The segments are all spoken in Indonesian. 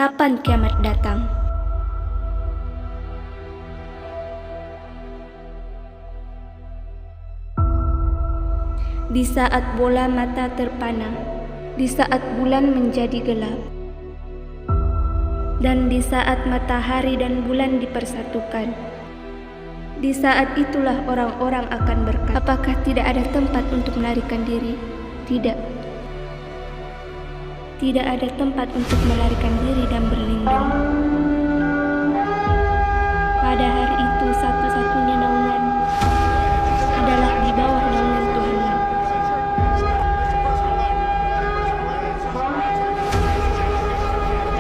Kapan kiamat datang? Di saat bola mata terpana, di saat bulan menjadi gelap, dan di saat matahari dan bulan dipersatukan. Di saat itulah orang-orang akan berkata, apakah tidak ada tempat untuk melarikan diri? Tidak. Tidak ada tempat untuk melarikan diri dan berlindung. Pada hari itu satu-satunya naungan adalah di bawah naungan Tuhanmu.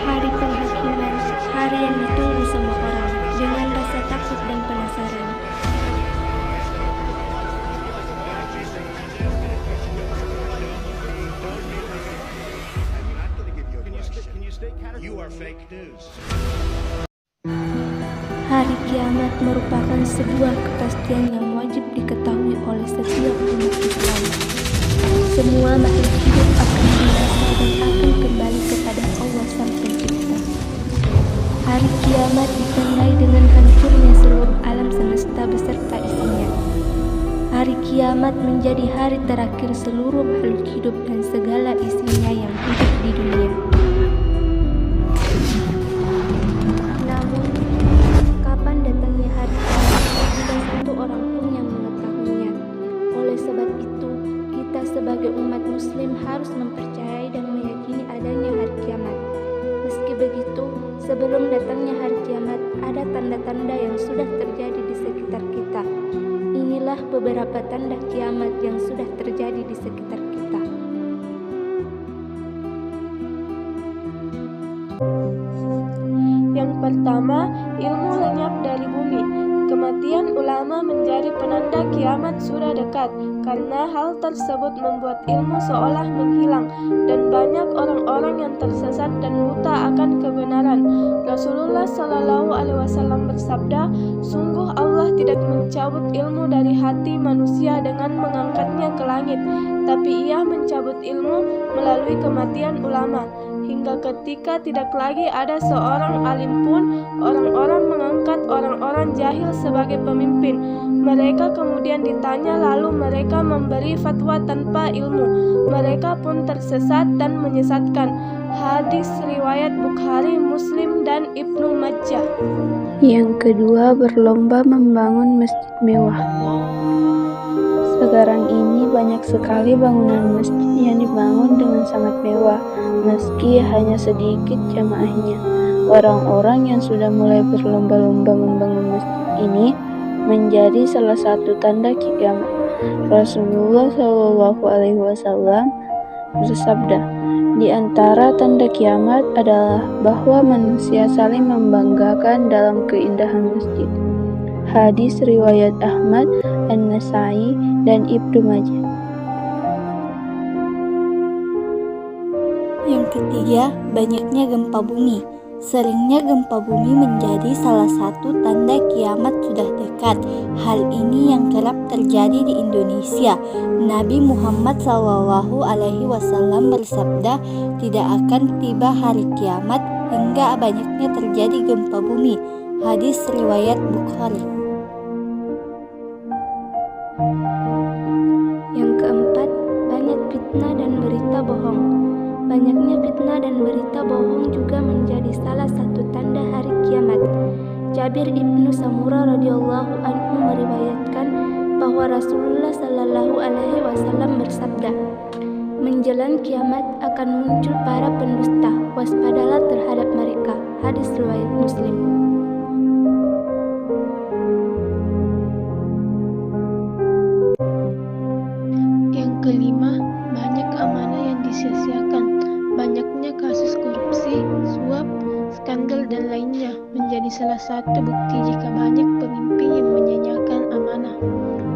Hari penghakiman, hari yang ditunggu semua orang dengan rasa takut dan penasaran. Hari kiamat merupakan sebuah kepastian yang wajib diketahui oleh setiap umat Islam. Semua makhluk hidup akan binasa dan akan kembali kepada Allah Sang Pencipta. Hari kiamat ditandai dengan hancurnya seluruh alam semesta beserta isinya. Hari kiamat menjadi hari terakhir seluruh makhluk hidup dan segala isinya yang hidup di dunia. Namun, kapan datangnya hari kiamat tidak satu orang pun yang mengetahuinya. Oleh sebab itu, kita sebagai umat muslim harus mempercayai dan meyakini adanya hari kiamat. Meski begitu, sebelum datangnya hari kiamat, ada tanda-tanda yang sudah terjadi di sekitar kita. Inilah beberapa tanda kiamat yang sudah terjadi di sekitar kita. Yang pertama, ilmu lenyap dari bumi. Kematian ulama menjadi penanda kiamat sudah dekat, karena hal tersebut membuat ilmu seolah menghilang, dan banyak orang-orang yang tersesat dan buta akan kebenaran. Rasulullah SAW bersabda, sungguh Allah tidak mencabut ilmu dari hati manusia dengan mengangkatnya ke langit, tapi Ia mencabut ilmu melalui kematian ulama. Hingga ketika tidak lagi ada seorang alim pun, orang-orang mengangkat orang-orang jahil sebagai pemimpin. Mereka kemudian ditanya, lalu mereka memberi fatwa tanpa ilmu. Mereka pun tersesat dan menyesatkan. Hadis riwayat Bukhari, Muslim, dan Ibnu Majah. Yang kedua, berlomba membangun masjid mewah. Sekarang ini banyak sekali bangunan masjid yang dibangun dengan sangat mewah, meski hanya sedikit jamaahnya. Orang-orang yang sudah mulai berlomba-lomba membangun masjid ini menjadi salah satu tanda kiamat. Rasulullah SAW bersabda, di antara tanda kiamat adalah bahwa manusia saling membanggakan dalam keindahan masjid. Hadis riwayat Ahmad, An-Nasai, dan Ibnu Majah. Yang ketiga, banyaknya gempa bumi. Seringnya gempa bumi menjadi salah satu tanda kiamat sudah dekat. Hal ini yang kerap terjadi di Indonesia. Nabi Muhammad SAW bersabda, tidak akan tiba hari kiamat hingga banyaknya terjadi gempa bumi. Hadis riwayat Bukhari. Yang keempat, banyak fitnah dan berita bohong. Banyaknya fitnah dan berita bohong juga menjadi salah satu tanda hari kiamat. Jabir ibnu Samurah radhiyallahu anhu meriwayatkan bahwa Rasulullah SAW bersabda, menjelang kiamat akan muncul para pendusta, waspadalah terhadap mereka. Hadis riwayat Muslim. Yang kelima, banyak amanah yang disia-siakan. Banyaknya kasus korupsi, suap, skandal, dan lainnya menjadi salah satu bukti jika banyak pemimpin yang menyanyiakan amanah.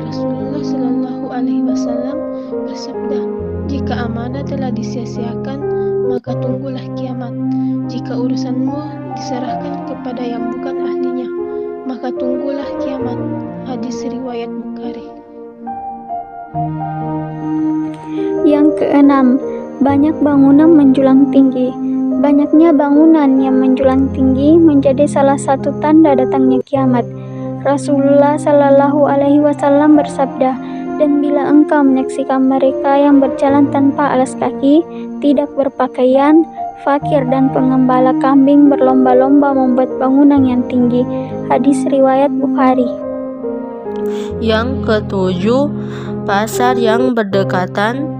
Rasulullah SAW bersabda, jika amanah telah disia-siakan, maka tunggulah kiamat. Jika urusanmu diserahkan kepada yang bukan ahlinya, maka tunggulah kiamat. Hadis riwayat Bukhari. Yang keenam, banyak bangunan menjulang tinggi. Banyaknya bangunan yang menjulang tinggi menjadi salah satu tanda datangnya kiamat. Rasulullah Shallallahu Alaihi Wasallam bersabda, "Dan bila engkau menyaksikan mereka yang berjalan tanpa alas kaki, tidak berpakaian, fakir dan pengembala kambing berlomba-lomba membuat bangunan yang tinggi." Hadis riwayat Bukhari. Yang ketujuh, pasar yang berdekatan.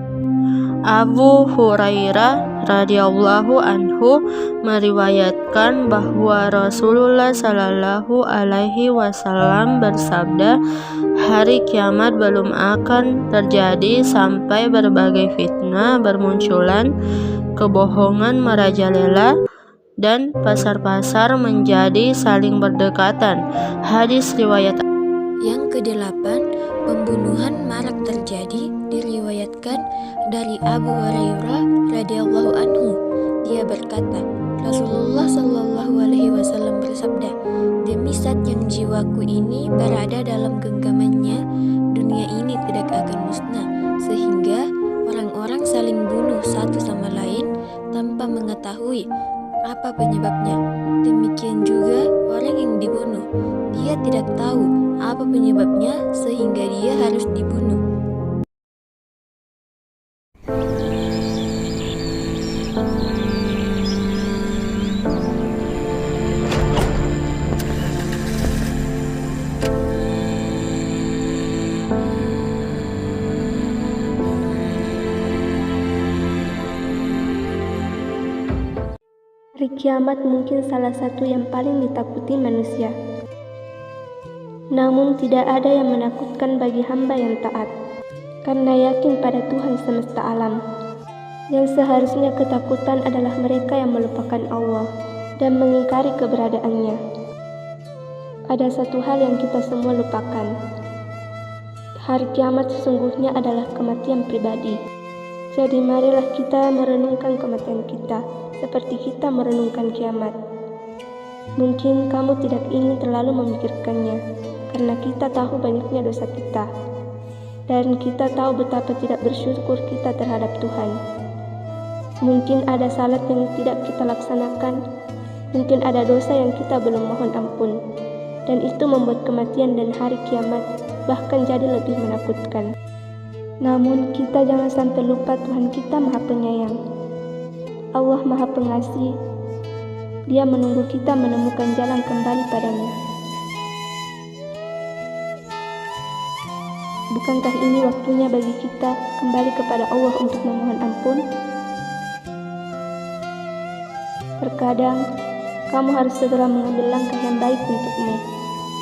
Abu Hurairah radhiyallahu anhu meriwayatkan bahwa Rasulullah Shallallahu Alaihi Wasallam bersabda, hari kiamat belum akan terjadi sampai berbagai fitnah bermunculan, kebohongan merajalela, dan pasar-pasar menjadi saling berdekatan. Hadis riwayat. Yang kedelapan, pembunuhan marak terjadi, diriwayatkan dari Abu Hurairah radhiyallahu anhu. Dia berkata, Rasulullah Shallallahu Alaihi Wasallam bersabda, "Demi zat yang jiwaku ini berada dalam genggamannya, dunia ini tidak akan musnah, sehingga orang-orang saling bunuh satu sama lain tanpa mengetahui apa penyebabnya. Demikian juga orang yang dibunuh, dia tidak tahu apa penyebabnya sehingga dia harus dibunuh." Hari kiamat mungkin salah satu yang paling ditakuti manusia. Namun tidak ada yang menakutkan bagi hamba yang taat, karena yakin pada Tuhan semesta alam. Yang seharusnya ketakutan adalah mereka yang melupakan Allah dan mengingkari keberadaannya. Ada satu hal yang kita semua lupakan. Hari kiamat sesungguhnya adalah kematian pribadi. Jadi marilah kita merenungkan kematian kita seperti kita merenungkan kiamat. Mungkin kamu tidak ingin terlalu memikirkannya, karena kita tahu banyaknya dosa kita, dan kita tahu betapa tidak bersyukur kita terhadap Tuhan. Mungkin ada salat yang tidak kita laksanakan, mungkin ada dosa yang kita belum mohon ampun, dan itu membuat kematian dan hari kiamat bahkan jadi lebih menakutkan. Namun kita jangan sampai lupa Tuhan kita Maha Penyayang. Allah Maha Pengasih. Dia menunggu kita menemukan jalan kembali padanya. Bukankah ini waktunya bagi kita kembali kepada Allah untuk memohon ampun? Terkadang kamu harus segera mengambil langkah yang baik untukmu.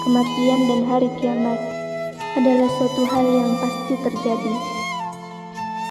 Kematian dan hari kiamat adalah suatu hal yang pasti terjadi.